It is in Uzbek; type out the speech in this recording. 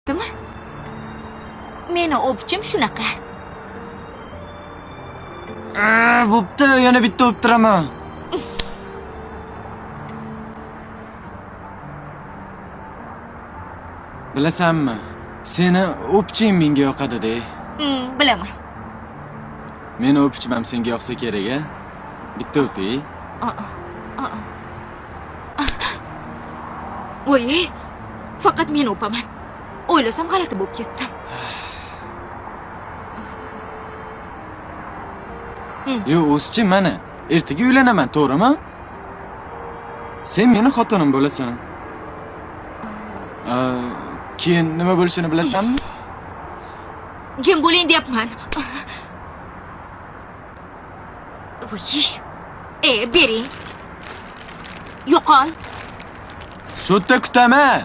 ketdimi? Meni o'pchim shunaqa. Bo'pti, yana bitta o'ptiraman. Bilasanmi? Seni o'pching menga yoqadi-da. Bilaman. Meni o'pchimam senga yoqsa kerak-a? Bitta o'pay. Voy, faqat men o'paman. O'ylasam g'alati bo'lib ketdim. Yo, o'zchi mana. Ertaga uylanaman, to'g'rimi? Sen meni xotinim bo'lasan. Keyin nima bo'lishini bilasanmi? Jim bo'ling deyapman. Voy. Bering. Yo'qol. Shu yerda kutaman.